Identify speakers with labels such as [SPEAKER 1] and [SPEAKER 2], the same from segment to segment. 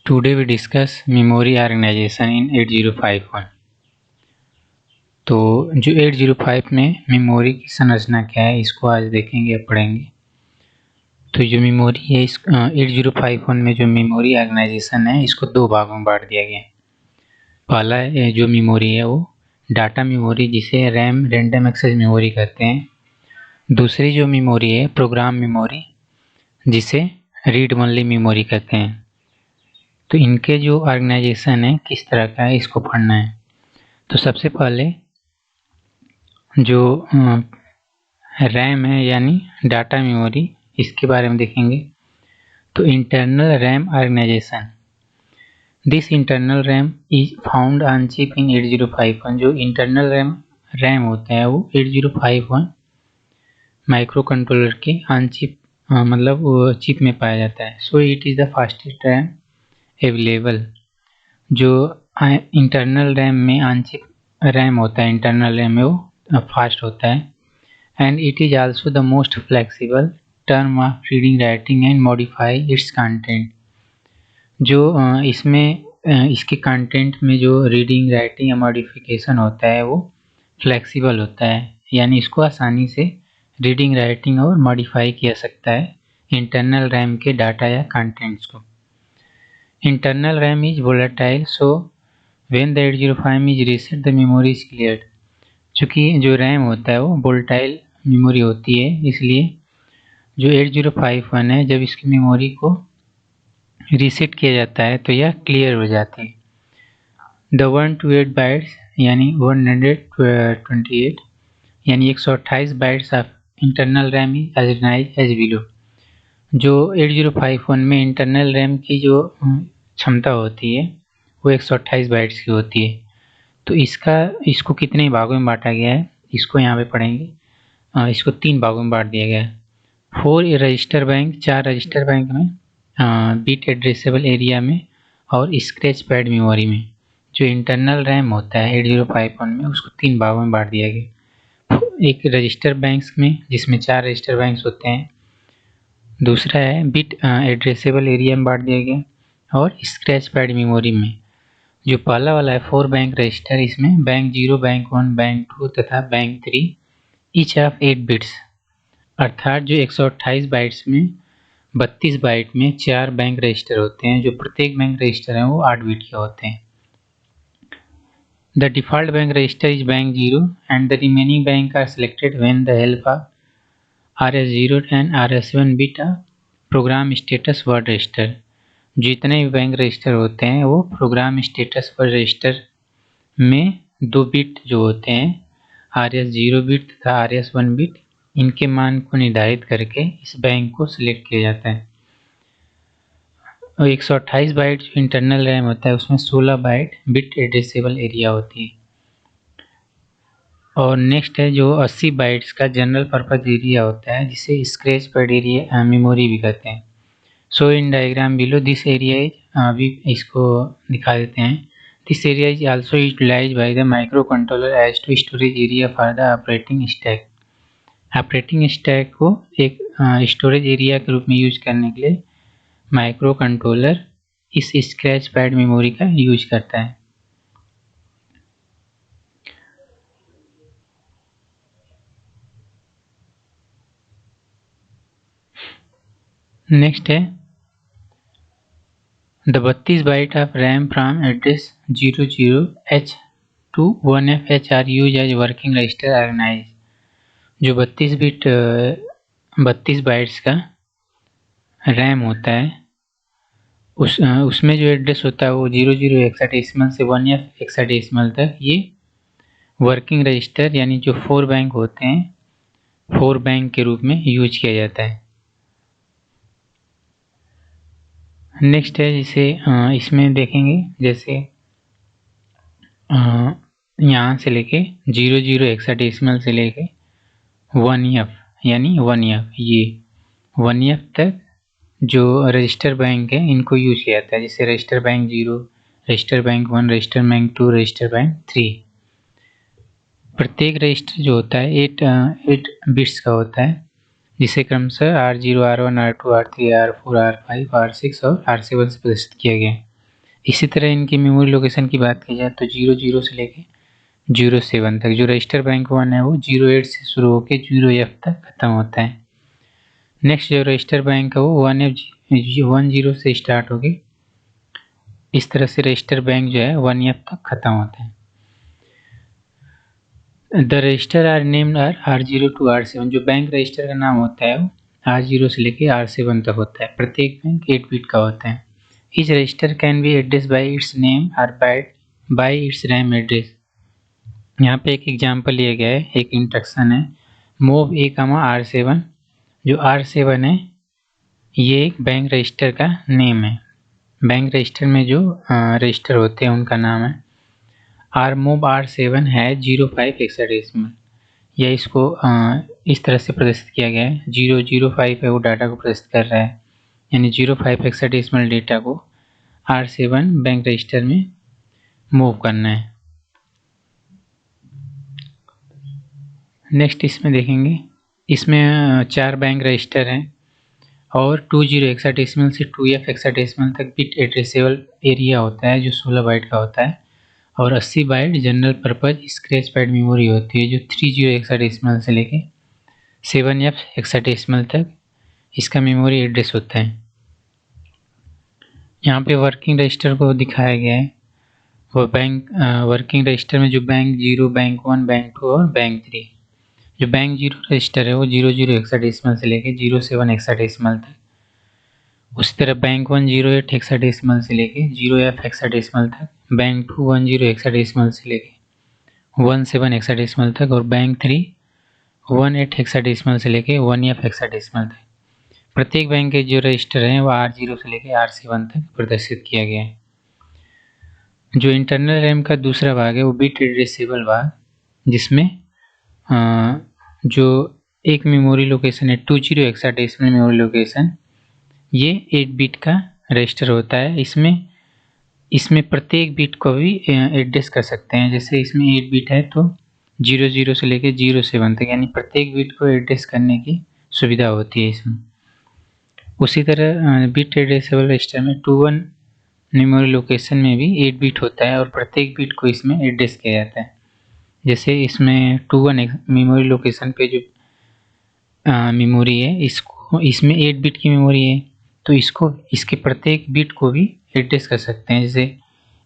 [SPEAKER 1] Today we discuss memory organization in 8051। तो जो 805 में मेमोरी की संरचना क्या है इसको आज देखेंगे या पढ़ेंगे। तो जो मेमोरी है इस 8051 में जो मेमोरी ऑर्गेनाइजेशन है इसको दो भागों में बांट दिया गया है। पहला जो मेमोरी है वो डाटा मेमोरी जिसे रैम रैंडम एक्सेस मेमोरी कहते हैं। दूसरी जो मेमोरी है प्रोग्राम मेमोरी जिसे रीड ओनली मेमोरी कहते हैं। तो इनके जो ऑर्गेनाइजेशन है किस तरह का है इसको पढ़ना है। तो सबसे पहले जो रैम है यानी डाटा मेमोरी इसके बारे में देखेंगे। तो internal RAM organization, this internal RAM is found on chip in 8051। जो इंटरनल रैम होता है वो 8051 माइक्रो कंट्रोलर के ऑन चिप मतलब वो चिप में पाया जाता है। So it is the fastest RAM available. जो इंटरनल रैम में ऑन चिप रैम होता है इंटरनल रैम में वो फास्ट होता है। And it is also the most flexible term of reading writing and modify it's content. जो इसमें इसके कंटेंट में जो रीडिंग राइटिंग या मॉडिफिकेशन होता है वो फ्लेक्सिबल होता है, यानी इसको आसानी से रीडिंग राइटिंग और मॉडिफाई किया सकता है इंटरनल रैम के डाटा या कंटेंट्स को। Internal RAM is volatile, so when the 8051 is reset the memory is cleared. चूँकि जो रैम होता है वो वोलेटाइल मेमोरी होती है, इसलिए जो 8051 है जब इसकी मेमोरी को रीसेट किया जाता है तो यह क्लियर हो जाती है। द 128 बाइट्स यानी 128 यानी 128 bytes of internal RAM is organize as below. जो 8051 में इंटरनल रैम की जो क्षमता होती है वो 128 बाइट्स की होती है। तो इसको कितने भागों में बांटा गया है इसको यहाँ पे पढ़ेंगे। इसको 3 भागों में बांट दिया गया है। 4 रजिस्टर बैंक, 4 रजिस्टर बैंक में, बिट एड्रेसेबल एरिया में और स्क्रैच पैड मेमोरी में। जो इंटरनल रैम होता है 8051 में उसको 3 भागों में बांट दिया गया। एक रजिस्टर बैंक्स में जिसमें 4 रजिस्टर बैंक्स होते हैं, दूसरा है बिट एड्रेसेबल एरिया में बांट दिया गया और स्क्रैच पैड मेमोरी में। जो पहला वाला है 4 बैंक रजिस्टर, इसमें बैंक 0, बैंक 1, बैंक 2 तथा बैंक 3 ईच ऑफ 8 बिट्स, अर्थात जो 128 बाइट्स में 32 बाइट में 4 बैंक रजिस्टर होते हैं। जो प्रत्येक बैंक रजिस्टर है वो 8 बिट के होते हैं। The default bank register is bank 0 and the remaining bank are selected when the help of RS0 and RS1 bit program status word register. जितने भी बैंक रजिस्टर होते हैं वो प्रोग्राम स्टेटस वर्ड रजिस्टर में 2 bit जो होते हैं RS0 bit तथा RS1 बिट, इनके मान को निर्धारित करके इस बैंक को सिलेक्ट किया जाता है। और 128 बाइट जो इंटरनल रैम होता है उसमें 16 बाइट बिट एड्रेसेबल एरिया होती है। और नेक्स्ट है जो 80 बाइट्स का जनरल पर्पज एरिया होता है जिसे स्क्रैच पैड एरिया मेमोरी भी कहते हैं। So in diagram below this area is, अभी इसको दिखा देते हैं। This area is also utilize by the microcontroller as to storage area for the operating stack. Operating stack को एक स्टोरेज एरिया के रूप में यूज करने के लिए माइक्रो कंट्रोलर इस स्क्रैच पैड मेमोरी का यूज करता है। नेक्स्ट है the 32 byte of RAM from address 00H to 1FH are use as working register organize. जो 32 बाइट्स का रैम होता है उसमें जो एड्रेस होता है वो 00 हेक्साडेसिमल से 1F हेक्साडेसिमल तक ये वर्किंग रजिस्टर यानी जो 4 बैंक होते हैं 4 बैंक के रूप में यूज किया जाता है। नेक्स्ट है जिसे इसमें देखेंगे, जैसे यहाँ से लेके 00 हेक्साडेसिमल से लेके 1F यानी 1F, ये 1F तक जो रजिस्टर बैंक है इनको यूज किया जाता है। जैसे register bank 0, register bank 1, register bank 2, register bank 3। प्रत्येक रजिस्टर जो होता है 8 बिट्स का होता है जिसे क्रमशः R0, R1, R2, R3, R4, R5, R6 और R7 से प्रदर्शित किया गया है। इसी तरह इनकी मेमोरी लोकेशन की बात की जाए तो 00 से लेके 07 तक। जो रजिस्टर बैंक 1 है वो 08 से शुरू होकर 0F तक खत्म होता है। नेक्स्ट जो रजिस्टर बैंक है वो 10 से स्टार्ट होगी। इस तरह से रजिस्टर बैंक जो है 1F तक खत्म होता है। The register are named R0 to R7। जो बैंक रजिस्टर का नाम होता है वो R0 से लेके R7 तक होता है। प्रत्येक बैंक 8 बिट का होता है। Each register can be addressed by its name or by its RAM address। यहाँ पे एक एग्जांपल लिया गया है, एक इंस्ट्रक्शन है MOV A, R7। जो R7 है ये एक बैंक रजिस्टर का नेम है। बैंक रजिस्टर में जो रजिस्टर होते हैं उनका नाम है। MOV R7 है 05 हेक्साडेसिमल, या इसको इस तरह से प्रदर्शित किया गया है। 005 है वो डाटा को प्रदर्शित कर रहा है, यानी 05 हेक्साडेसिमल डेटा को R7 बैंक रजिस्टर में मूव करना है। नेक्स्ट इसमें देखेंगे, इसमें 4 बैंक रजिस्टर हैं और 20 हेक्साडेसिमल से 2F हेक्साडेसिमल तक बिट एड्रेसेबल एरिया होता है जो 16 बाइट का होता है, और 80 byte general purpose scratch pad memory होती है जो 30 हेक्साडेसिमल से लेके 7F हेक्साडेसिमल तक इसका मेमोरी एड्रेस होता है। यहाँ पे वर्किंग रजिस्टर को दिखाया गया है। वो बैंक वर्किंग रजिस्टर में जो बैंक 0, बैंक 1, बैंक 2 और बैंक 3। जो बैंक 0 रजिस्टर है वो 00 हेक्साडेसिमल से लेके 07 हेक्साडेसिमल तक। उसी तरह बैंक 1 08 हेक्साडेसिमल से लेके 0F हेक्साडेसिमल तक, बैंक 2 10 हेक्साडेसिमल से लेके 17 हेक्साडेसिमल तक, और बैंक 3 18 हेक्साडेसिमल से लेके 1F हेक्साडेसिमल तक। प्रत्येक बैंक के जो रजिस्टर हैं वो R0 से लेके R7 तक प्रदर्शित किया गया है। जो इंटरनल रैम का दूसरा भाग है वो बिट एड्रेसेबल भाग, जिसमें जो एक मेमोरी लोकेशन है 20 हेक्साडेसिमल मेमोरी लोकेशन, ये 8 बिट का रजिस्टर होता है। इसमें प्रत्येक बिट को भी एड्रेस कर सकते हैं। जैसे इसमें 8 बिट है तो 00 से लेके 07 तक, यानी प्रत्येक बिट को एड्रेस करने की सुविधा होती है इसमें। उसी तरह बिट एड्रेसेबल रजिस्टर में 21 मेमोरी लोकेशन में भी 8 बिट होता है और प्रत्येक बिट को इसमें एड्रेस किया जाता है। जैसे इसमें 21 मेमोरी लोकेशन पे जो मेमोरी है इसमें 8 बिट की मेमोरी है, तो इसके प्रत्येक बिट को भी एड्रेस कर सकते हैं। जैसे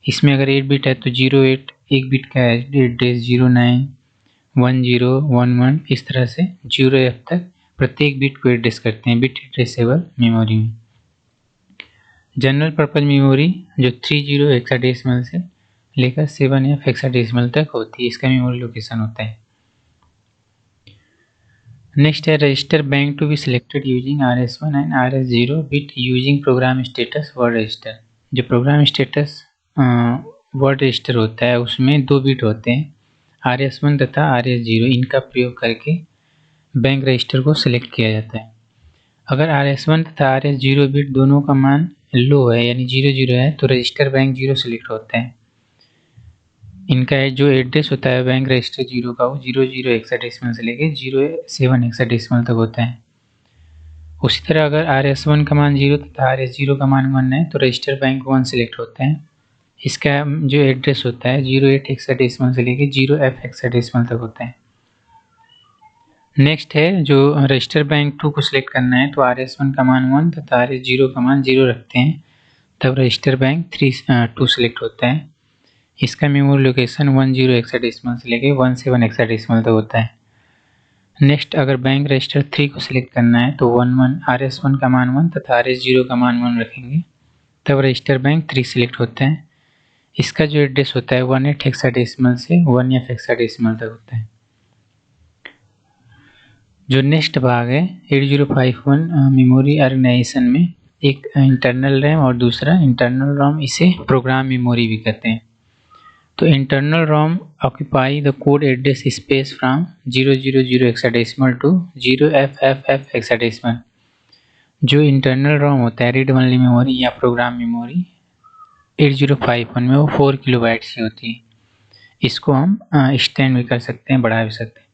[SPEAKER 1] इसमें अगर 8 बिट है तो 08 एक बिट का एड्रेस, 09 10 11 इस तरह से 0F तक प्रत्येक बिट को एड्रेस करते हैं बिट एड्रेसेबल मेमोरी में। जनरल पर्पज मेमोरी जो 30 हेक्साडेसिमल से लेकर 7F हेक्साडेसिमल तक होती है, इसका मेमोरी लोकेशन होता है। नेक्स्ट है register bank to be selected using RS1 and RS0 bit using program status word register. जो प्रोग्राम स्टेटस वर्ड रजिस्टर होता है उसमें 2 बिट होते हैं, RS1 तथा RS0। इनका प्रयोग करके बैंक रजिस्टर को सिलेक्ट किया जाता है। अगर RS1 तथा RS0 बिट दोनों का मान लो है यानी 00 है तो रजिस्टर बैंक 0 सिलेक्ट होता है। इनका जो एड्रेस होता है बैंक रजिस्टर 0 का वो 00 हेक्साडेसिमल से लेके 07 हेक्साडेसिमल तक होता है। उसी तरह अगर RS1 का मान 0 तथा RS0 का मान 1 है तो रजिस्टर बैंक 1 सिलेक्ट होता है। इसका जो एड्रेस होता है 08 हेक्साडेसिमल से लेके 0F हेक्साडेसिमल तक होता है। नेक्स्ट है जो रजिस्टर बैंक 2 को सिलेक्ट करना है तो RS1 का मान 1 तथा RS0 का मान 0 रखते हैं, तब रजिस्टर बैंक 2 सिलेक्ट होता है। इसका मेमोरी लोकेशन 10 हेक्साडेसिमल से लेके 17 हेक्साडेसिमल तक होता है। नेक्स्ट अगर बैंक रजिस्टर 3 को सिलेक्ट करना है तो 11 RS1 का मान 1 तथा RS0 का मान 1 रखेंगे, तब रजिस्टर बैंक 3 सिलेक्ट होता है। इसका जो एड्रेस होता है 18 हेक्साडेसिमल से 1F हेक्साडेसिमल तक होता है। जो नेक्स्ट भाग है 8051 मेमोरी ऑर्गेनाइजेशन में एक इंटरनल रैम और दूसरा इंटरनल रोम, इसे प्रोग्राम मेमोरी भी कहते हैं। तो internal ROM occupy the code address space from 000 hexadecimal to 0FFF hexadecimal. जो इंटरनल रोम होता है रीड ओनली मेमोरी या प्रोग्राम मेमोरी 8051 में वो 4 किलोबाइट्स की होती है। इसको हम एक्सटेंड भी कर सकते हैं, बढ़ा भी सकते हैं।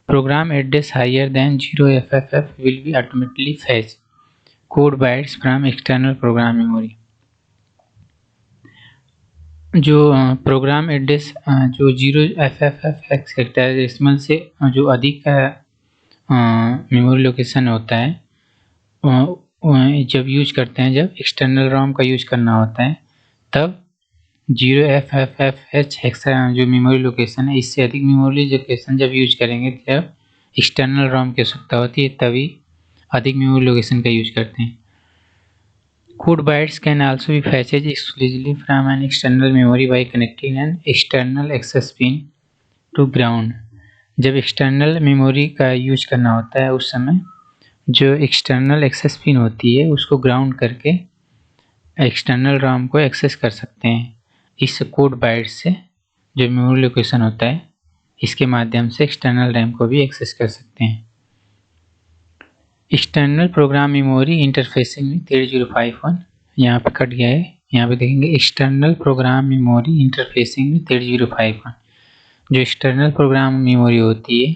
[SPEAKER 1] Program address higher than 0FFF will be automatically fetch code bytes from external program memory. जो प्रोग्राम एड्रेस जो 0FFF हेक्साडेसिमल से जो अधिक का मेमोरी लोकेशन होता है जब यूज करते हैं, जब एक्सटर्नल रोम का यूज करना होता है, तब 0FFFH हेक्सा जो मेमोरी लोकेशन है, इससे अधिक मेमोरी लोकेशन जब यूज करेंगे, जब एक्सटर्नल रोम की आवश्यकता होती है, तभी अधिक मेमोरी लोकेशन का यूज करते हैं। Code bytes can also be fetched exclusively from an external memory by connecting an external access pin to ground। जब एक्सटर्नल मेमोरी का यूज करना होता है, उस समय जो एक्सटर्नल एक्सेस पिन होती है उसको ग्राउंड करके एक्सटर्नल रैम को एक्सेस कर सकते हैं। इस कोड बाइट से जो मेमोरी लोकेशन होता है, इसके माध्यम से एक्सटर्नल रैम को भी एक्सेस कर सकते हैं। External program memory interfacing with 8051 यहाँ पे कट गया है। यहाँ पे देखेंगे external program memory interfacing with 8051। जो एक्सटर्नल प्रोग्राम मेमोरी होती है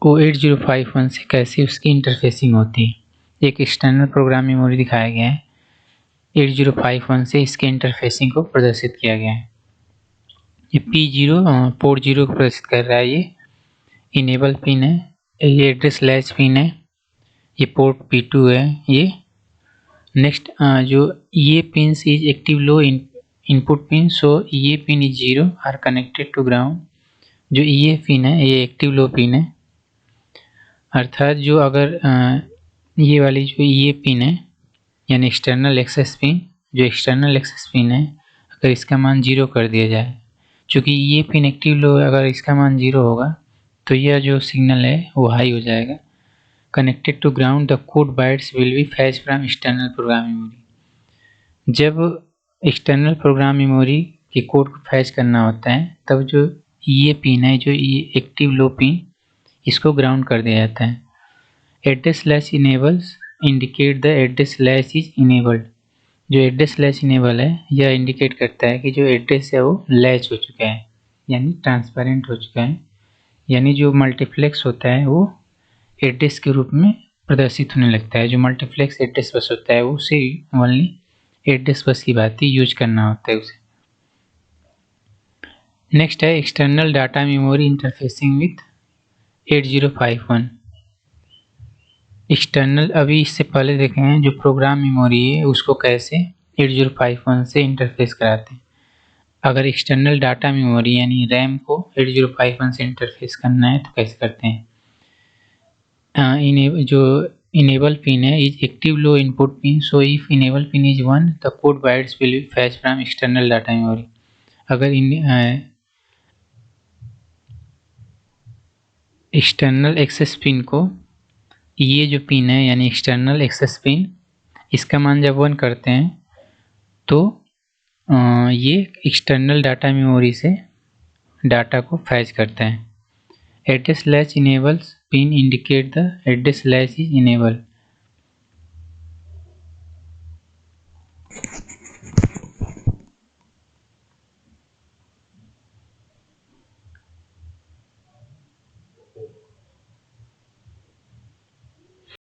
[SPEAKER 1] वो 8051 से कैसे उसकी इंटरफेसिंग होती है। एक एक्सटर्नल प्रोग्राम मेमोरी दिखाया गया है, 8051 से इसके इंटरफेसिंग को प्रदर्शित किया गया है। ये P0 पोर्ट 0 को प्रदर्शित कर रहा है। ये इनेबल पिन है, ये एड्रेस लैच पिन है, ये पोर्ट P2 है। ये नेक्स्ट जो ये pins is active low input pin, so ये pin is 0 or connected to ground. जो ये पिन है ये एक्टिव लो पिन है, अर्थात जो अगर ये वाली जो ये पिन है यानी एक्सटर्नल एक्सेस पिन, जो एक्सटर्नल एक्सेस पिन है, अगर इसका मान 0 कर दिया जाए, चूँकि ये पिन एक्टिव लो है, अगर इसका मान 0 होगा तो यह जो सिग्नल है वो हाई हो जाएगा। Connected to ground the code bytes will be fetch from external program memory. जब एक्सटर्नल प्रोग्राम मेमोरी के कोड को फैच करना होता है, तब जो ये पिन है, जो ये एक्टिव लो पिन, इसको ग्राउंड कर दिया जाता है। Address latch enables indicate the address latch is enabled. जो एड्रेस लैच इनेबल है यह इंडिकेट करता है कि जो एड्रेस है वो लैच हो चुका है, यानी ट्रांसपेरेंट हो चुका है, यानी जो मल्टीप्लेक्स होता है वो एड्रेस के रूप में प्रदर्शित होने लगता है। जो मल्टीप्लेक्स एड्रेस बस होता है वो उसे ओनली एड्रेस बस की बात ही यूज करना होता है उसे। नेक्स्ट है external data memory interfacing with 8051। External अभी इससे पहले देखे हैं जो प्रोग्राम मेमोरी है उसको कैसे 8051 से इंटरफेस कराते हैं। अगर एक्सटर्नल डाटा मेमोरी यानी रैम को 8051 से इंटरफेस करना है तो कैसे करते हैं। जो इनेबल पिन है is active low input pin, so if enable pin is 1 the code bytes will be fetch from external data memory. अगर एक्सटर्नल एक्सेस पिन को, ये जो पिन है यानी एक्सटर्नल एक्सेस पिन, इसका मान जब 1 करते हैं तो ये एक्सटर्नल डाटा मेमोरी से डाटा को फैच करता है। Address latch enables pin indicate the address latch is enable.